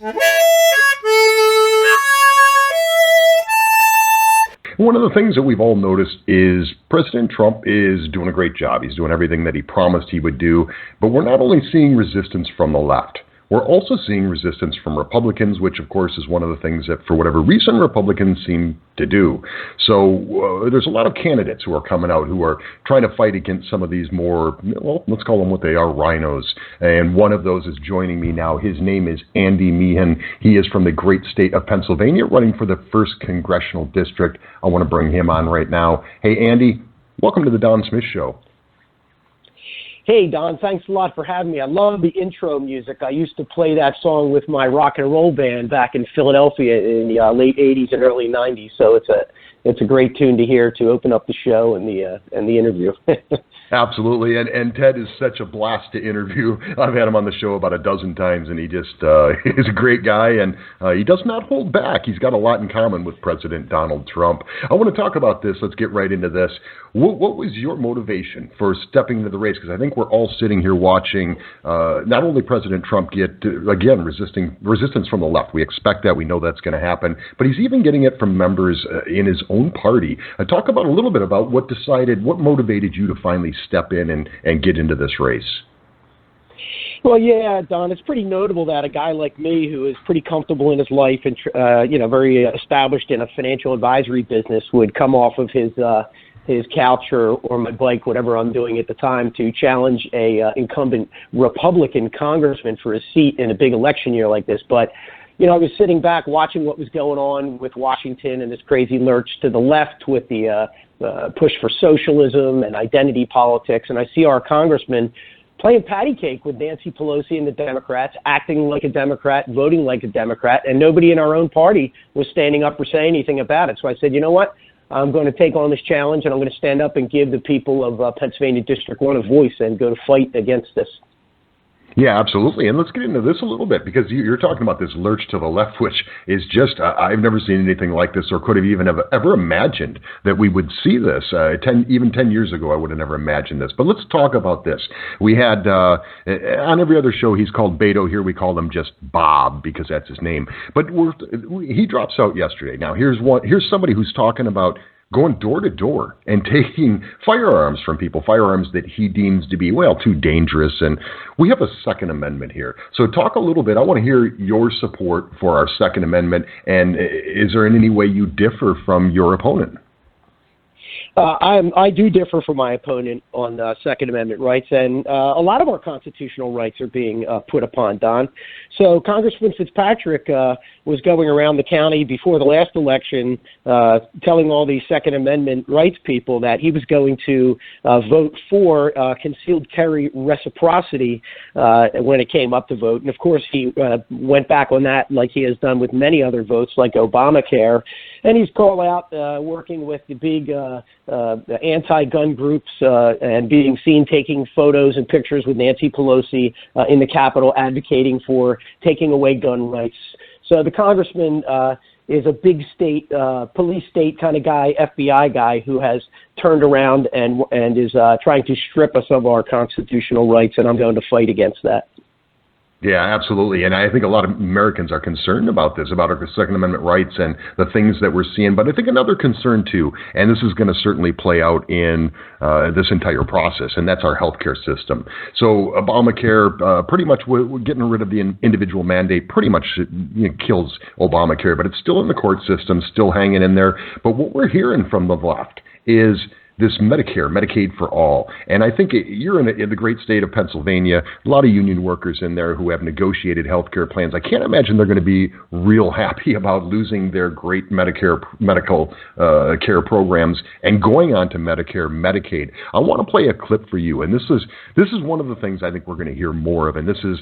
One of the things that we've all noticed is President Trump is doing a great job. He's doing everything that he promised he would do. But we're not only seeing resistance from the left, we're also seeing resistance from Republicans, which, of course, is one of the things that, for whatever reason, Republicans seem to do. So there's a lot of candidates who are coming out who are trying to fight against some of these more, well, let's call them what they are, rhinos. And one of those is joining me now. His name is Andy Meehan. He is from the great state of Pennsylvania, running for the 1st Congressional District. I want to bring him on right now. Hey, Andy, welcome to the Don Smith Show. Hey, Don, thanks a lot for having me. I love the intro music. I used to play that song with my rock and roll band back in Philadelphia in the late 80s and early 90s. So it's a great tune to hear to open up the show and the interview. Absolutely, and Ted is such a blast to interview. I've had him on the show about a dozen times, and he just is a great guy, and he does not hold back. He's got a lot in common with President Donald Trump. I want to talk about this. Let's get right into this. What was your motivation for stepping into the race? Because I think we're all sitting here watching not only President Trump get, again, resistance from the left. We expect that. We know that's going to happen. But he's even getting it from members in his own party. Talk about a little bit about what motivated you to finally step in and get into this race. Well, yeah, Don, it's pretty notable that a guy like me who is pretty comfortable in his life and, very established in a financial advisory business would come off of his couch or my bike, whatever I'm doing at the time, to challenge a incumbent Republican congressman for a seat in a big election year like this. But, I was sitting back watching what was going on with Washington and this crazy lurch to the left with the push for socialism and identity politics. And I see our congressman playing patty cake with Nancy Pelosi and the Democrats, acting like a Democrat, voting like a Democrat, and nobody in our own party was standing up or saying anything about it. So I said, you know what? I'm going to take on this challenge, and I'm going to stand up and give the people of Pennsylvania District 1 a voice and go to fight against this. Yeah, absolutely. And let's get into this a little bit, because you're talking about this lurch to the left, which is just, I've never seen anything like this, or could have even ever imagined that we would see this. 10 years ago, I would have never imagined this. But let's talk about this. We had, on every other show, he's called Beto. Here we call him just Bob, because that's his name. But he drops out yesterday. Now, here's somebody who's talking about going door to door and taking firearms from people, firearms that he deems to be, too dangerous. And we have a Second Amendment here. So talk a little bit. I want to hear your support for our Second Amendment. And is there in any way you differ from your opponent? I do differ from my opponent on Second Amendment rights, and a lot of our constitutional rights are being put upon, Don. So Congressman Fitzpatrick was going around the county before the last election telling all these Second Amendment rights people that he was going to vote for concealed carry reciprocity when it came up to vote. And, of course, he went back on that like he has done with many other votes like Obamacare. And he's called out working with the big anti-gun groups and being seen taking photos and pictures with Nancy Pelosi in the Capitol advocating for taking away gun rights. So the congressman is a big state, police state kind of guy, FBI guy who has turned around and is trying to strip us of our constitutional rights, and I'm going to fight against that. Yeah, absolutely. And I think a lot of Americans are concerned about this, about our Second Amendment rights and the things that we're seeing. But I think another concern, too, and this is going to certainly play out in this entire process, and that's our healthcare system. So Obamacare, pretty much we're getting rid of the individual mandate, pretty much kills Obamacare, but it's still in the court system, still hanging in there. But what we're hearing from the left is this Medicare, Medicaid for all. And I think you're in the great state of Pennsylvania, a lot of union workers in there who have negotiated health care plans. I can't imagine they're going to be real happy about losing their great medical care programs and going on to Medicare, Medicaid. I want to play a clip for you. And this is one of the things I think we're going to hear more of. And this is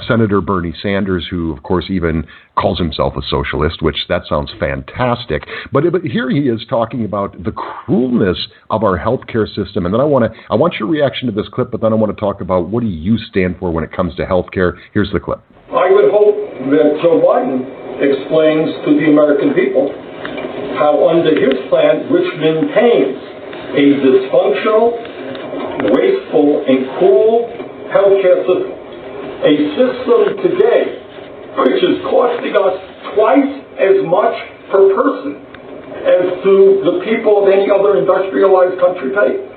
Senator Bernie Sanders, who, of course, even calls himself a socialist, which that sounds fantastic. But here he is talking about the cruelness of our healthcare system. And then I want your reaction to this clip, but then I want to talk about what do you stand for when it comes to healthcare. Here's the clip. I would hope that Joe Biden explains to the American people how under his plan, which maintains a dysfunctional, wasteful, and cruel healthcare system, a system today which is costing us twice as much per person as do the people of any other industrialized country pay.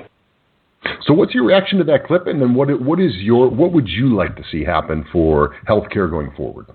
So what's your reaction to that clip, and then what would you like to see happen for healthcare going forward?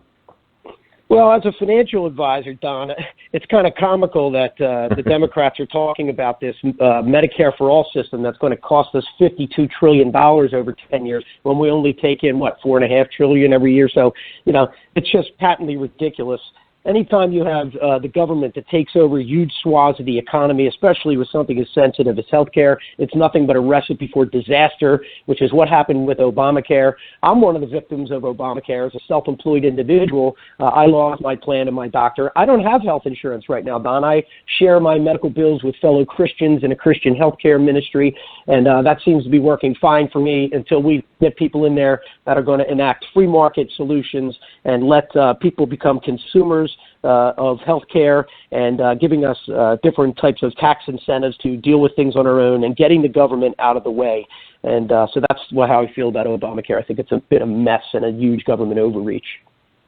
Well, as a financial advisor, Don, it's kind of comical that the Democrats are talking about this Medicare for All system that's going to cost us $52 trillion over 10 years when we only take in, $4.5 trillion every year. So, it's just patently ridiculous. Anytime you have the government that takes over huge swaths of the economy, especially with something as sensitive as healthcare, it's nothing but a recipe for disaster, which is what happened with Obamacare. I'm one of the victims of Obamacare as a self-employed individual. I lost my plan and my doctor. I don't have health insurance right now, Don. I share my medical bills with fellow Christians in a Christian healthcare ministry, and that seems to be working fine for me until we get people in there that are going to enact free market solutions and let people become consumers of healthcare and giving us different types of tax incentives to deal with things on our own and getting the government out of the way. And so that's how I feel about Obamacare. I think it's a bit of a mess and a huge government overreach.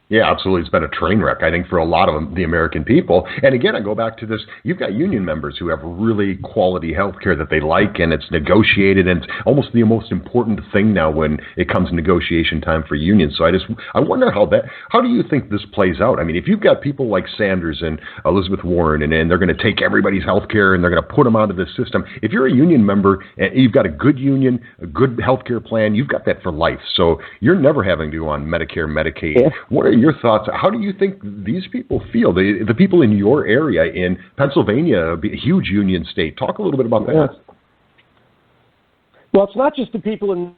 Yeah, absolutely. It's been a train wreck, I think, for a lot of the American people. And again, I go back to this. You've got union members who have really quality health care that they like, and it's negotiated, and it's almost the most important thing now when it comes to negotiation time for unions. So I wonder how do you think this plays out? I mean, if you've got people like Sanders and Elizabeth Warren, and they're going to take everybody's health care and they're going to put them out of the system, if you're a union member and you've got a good union, a good health care plan, you've got that for life. So you're never having to go on Medicare, Medicaid. Yeah. What are your thoughts? How do you think these people feel? The people in your area in Pennsylvania, a huge union state. Talk a little bit about that. Yeah. Well, it's not just the people in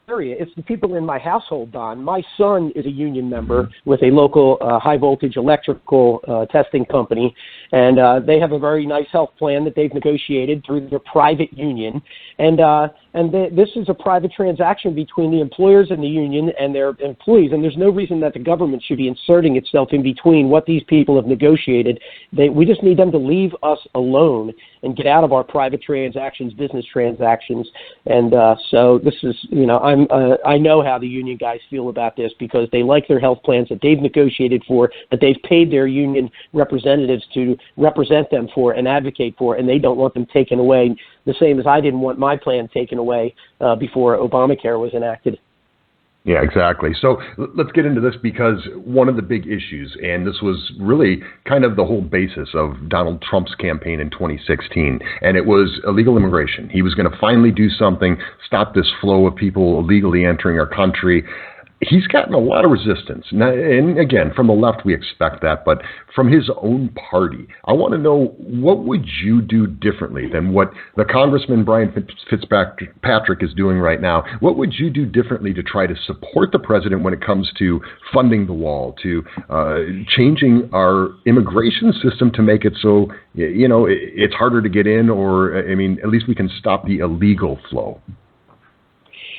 the area. It's the people in my household, Don. My son is a union member with a local high-voltage electrical testing company, and they have a very nice health plan that they've negotiated through their private union. This is a private transaction between the employers and the union and their employees, and there's no reason that the government should be inserting itself in between what these people have negotiated. We just need them to leave us alone and get out of our private transactions, business transactions. And so this is, I know how the union guys feel about this because they like their health plans that they've negotiated for, that they've paid their union representatives to represent them for and advocate for, and they don't want them taken away, the same as I didn't want my plan taken away before Obamacare was enacted. Yeah, exactly. So let's get into this because one of the big issues, and this was really kind of the whole basis of Donald Trump's campaign in 2016, and it was illegal immigration. He was going to finally do something, stop this flow of people illegally entering our country. He's gotten a lot of resistance. Now, and again, from the left, we expect that, but from his own party, I want to know, what would you do differently than what the Congressman Brian Fitzpatrick is doing right now? What would you do differently to try to support the president when it comes to funding the wall, to changing our immigration system to make it so, it's harder to get in, or, at least we can stop the illegal flow?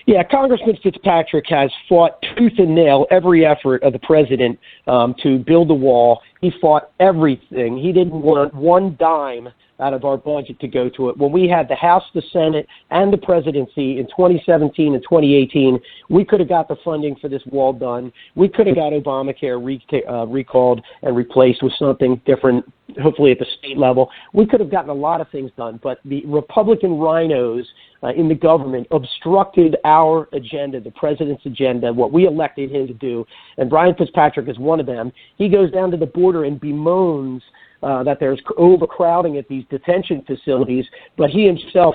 Yeah, Congressman Fitzpatrick has fought tooth and nail every effort of the president to build a wall. He fought everything. He didn't want one dime out of our budget to go to it. When we had the House, the Senate, and the presidency in 2017 and 2018, we could have got the funding for this wall done. We could have got Obamacare recalled and replaced with something different, hopefully at the state level. We could have gotten a lot of things done, but the Republican rhinos in the government obstructed our agenda, the president's agenda, what we elected him to do, and Brian Fitzpatrick is one of them. He goes down to the border and bemoans that there's overcrowding at these detention facilities, but he himself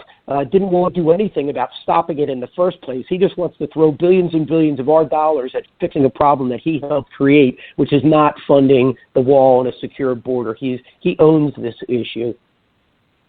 didn't want to do anything about stopping it in the first place. He just wants to throw billions and billions of our dollars at fixing a problem that he helped create, which is not funding the wall and a secure border. He owns this issue.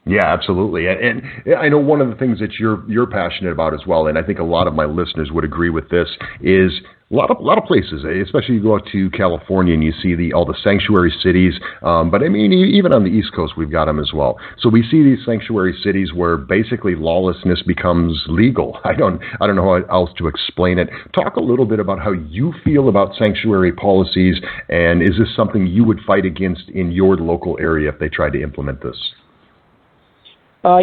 Yeah, absolutely. And I know one of the things that you're passionate about as well, and I think a lot of my listeners would agree with this, is a lot of places, especially you go out to California and you see all the sanctuary cities. But even on the East Coast, we've got them as well. So we see these sanctuary cities where basically lawlessness becomes legal. I don't know how else to explain it. Talk a little bit about how you feel about sanctuary policies, and is this something you would fight against in your local area if they tried to implement this?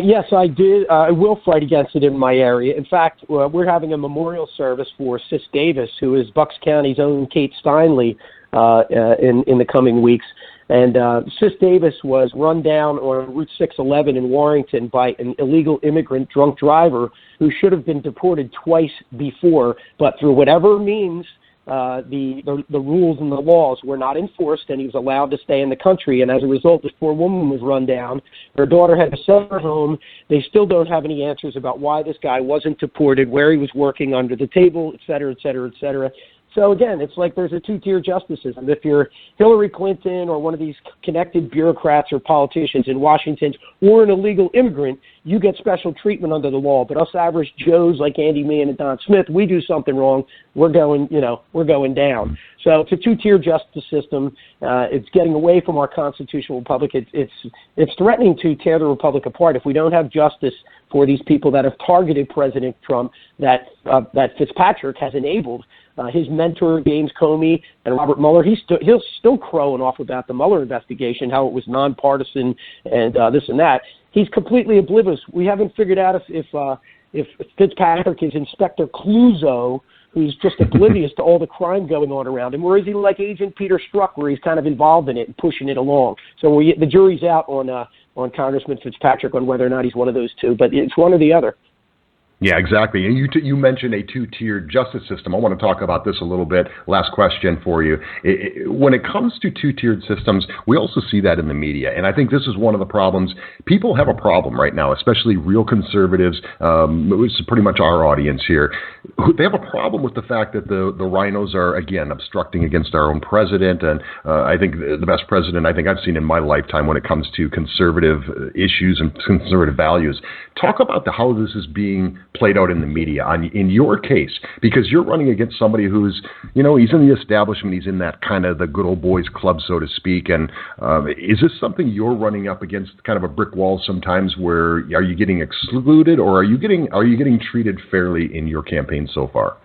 Yes, I did. I will fight against it in my area. In fact, we're having a memorial service for Sis Davis, who is Bucks County's own Kate Steinle, in the coming weeks. And Sis Davis was run down on Route 611 in Warrington by an illegal immigrant drunk driver who should have been deported twice before, but through whatever means, the rules and the laws were not enforced, and he was allowed to stay in the country. And as a result, this poor woman was run down. Her daughter had to sell her home. They still don't have any answers about why this guy wasn't deported, where he was working under the table, et cetera, et cetera, et cetera. So again, it's like there's a two-tier justice system. If you're Hillary Clinton or one of these connected bureaucrats or politicians in Washington or an illegal immigrant, you get special treatment under the law. But us average Joes like Andy Meehan and Don Smith, we do something wrong, we're going down. So it's a two-tier justice system. It's getting away from our constitutional republic. It's threatening to tear the republic apart if we don't have justice for these people that have targeted President Trump, that Fitzpatrick has enabled. His mentor, James Comey, and Robert Mueller, he'll still crowing off about the Mueller investigation, how it was nonpartisan and this and that. He's completely oblivious. We haven't figured out if Fitzpatrick is Inspector Clouseau, who's just oblivious to all the crime going on around him, or is he like Agent Peter Strzok, where he's kind of involved in it and pushing it along? So the jury's out on Congressman Fitzpatrick on whether or not he's one of those two, but it's one or the other. Yeah, exactly. And you mentioned a two-tiered justice system. I want to talk about this a little bit. Last question for you. When it comes to two-tiered systems, we also see that in the media. And I think this is one of the problems. People have a problem right now, especially real conservatives, which is pretty much our audience here. They have a problem with the fact that the rhinos are, again, obstructing against our own president. And I think the best president I think I've seen in my lifetime when it comes to conservative issues and conservative values. Talk about how this is being played out in the media in your case, because you're running against somebody who's, he's in the establishment, he's in that kind of the good old boys club, so to speak. And is this something you're running up against kind of a brick wall sometimes, where are you getting excluded, or are you getting treated fairly in your campaign so far?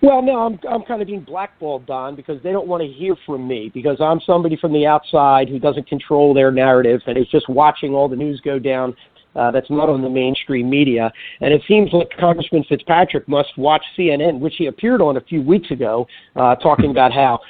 Well, no, I'm kind of being blackballed, Don, because they don't want to hear from me, because I'm somebody from the outside who doesn't control their narrative and is just watching all the news go down. That's not on the mainstream media. And it seems like Congressman Fitzpatrick must watch CNN, which he appeared on a few weeks ago, talking about how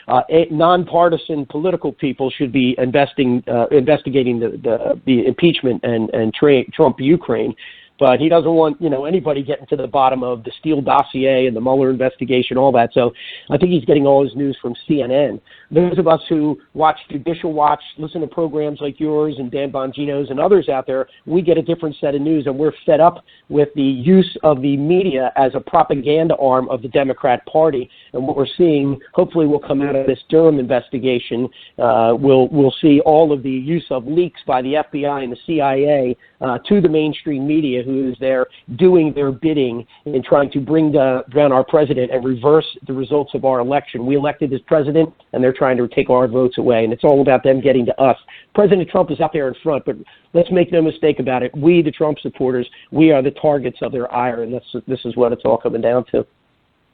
nonpartisan political people should be investigating the impeachment and Trump-Ukraine. But he doesn't want, anybody getting to the bottom of the Steele dossier and the Mueller investigation, all that. So I think he's getting all his news from CNN. Those of us who watch Judicial Watch, listen to programs like yours and Dan Bongino's and others out there, we get a different set of news, and we're fed up with the use of the media as a propaganda arm of the Democrat Party. And what we're seeing, hopefully, will come out of this Durham investigation. We'll see all of the use of leaks by the FBI and the CIA to the mainstream media, who is there doing their bidding in trying to bring down our president and reverse the results of our election. We elected this president, and they're trying to take our votes away, and it's all about them getting to us. President Trump is out there in front, but let's make no mistake about it. We, the Trump supporters, we are the targets of their ire, and this is what it's all coming down to.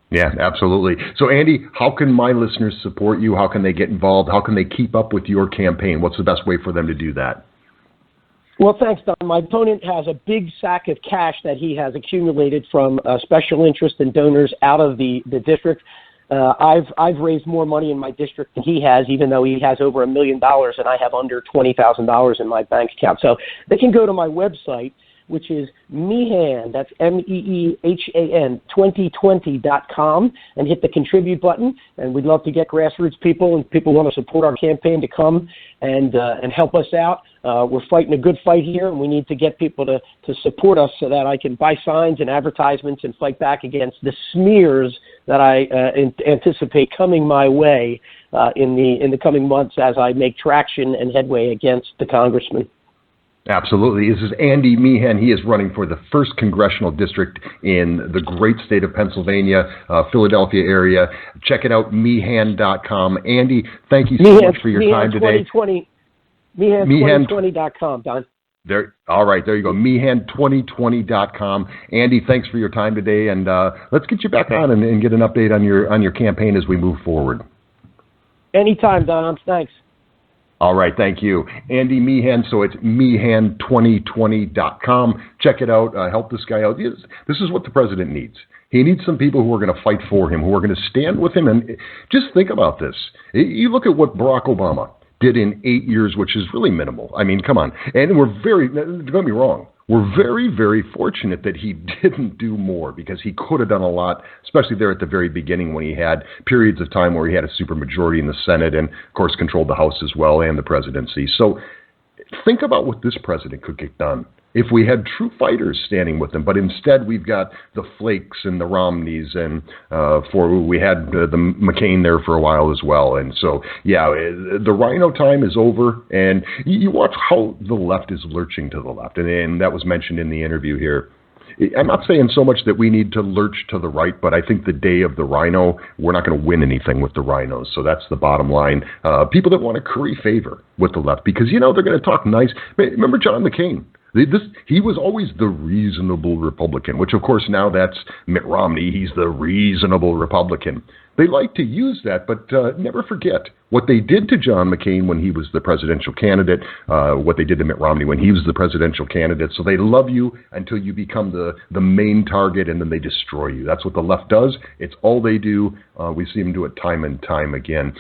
Yeah, absolutely. So, Andy, how can my listeners support you? How can they get involved? How can they keep up with your campaign? What's the best way for them to do that? Well, thanks, Don. My opponent has a big sack of cash that he has accumulated from special interest and donors out of the district. I've raised more money in my district than he has, even though he has over $1 million, and I have under $20,000 in my bank account. So they can go to my website, which is Meehan, that's MEEHAN, 2020.com, and hit the contribute button. And we'd love to get grassroots people and people who want to support our campaign to come and help us out. We're fighting a good fight here, and we need to get people to support us so that I can buy signs and advertisements and fight back against the smears that I anticipate coming my way in the coming months as I make traction and headway against the congressman. Absolutely. This is Andy Meehan. He is running for the 1st Congressional District in the great state of Pennsylvania, Philadelphia area. Check it out, Meehan.com. Andy, thank you so much for your time today. Meehan2020.com, Don. All right, there you go, Meehan2020.com. Andy, thanks for your time today, and let's get you back on and get an update on your campaign as we move forward. Anytime, Don. Thanks. All right, thank you. Andy Meehan, so it's Meehan2020.com. Check it out. Help this guy out. This is what the president needs. He needs some people who are going to fight for him, who are going to stand with him. And just think about this. You look at what Barack Obama did in 8 years, which is really minimal. I mean, come on. And don't get me wrong, we're very, very fortunate that he didn't do more, because he could have done a lot, especially there at the very beginning when he had periods of time where he had a supermajority in the Senate and, of course, controlled the House as well and the presidency. So think about what this president could get done if we had true fighters standing with him. But instead, we've got the Flakes and the Romneys, and we had the McCain there for a while as well. And so, yeah, the rhino time is over. And you watch how the left is lurching to the left, and that was mentioned in the interview here. I'm not saying so much that we need to lurch to the right, but I think the day of the rhino, we're not going to win anything with the rhinos. So that's the bottom line. People that want to curry favor with the left, because, they're going to talk nice. Remember John McCain? He was always the reasonable Republican, which, of course, now that's Mitt Romney. He's the reasonable Republican. They like to use that, but never forget what they did to John McCain when he was the presidential candidate, what they did to Mitt Romney when he was the presidential candidate. So they love you until you become the main target, and then they destroy you. That's what the left does. It's all they do. We see them do it time and time again.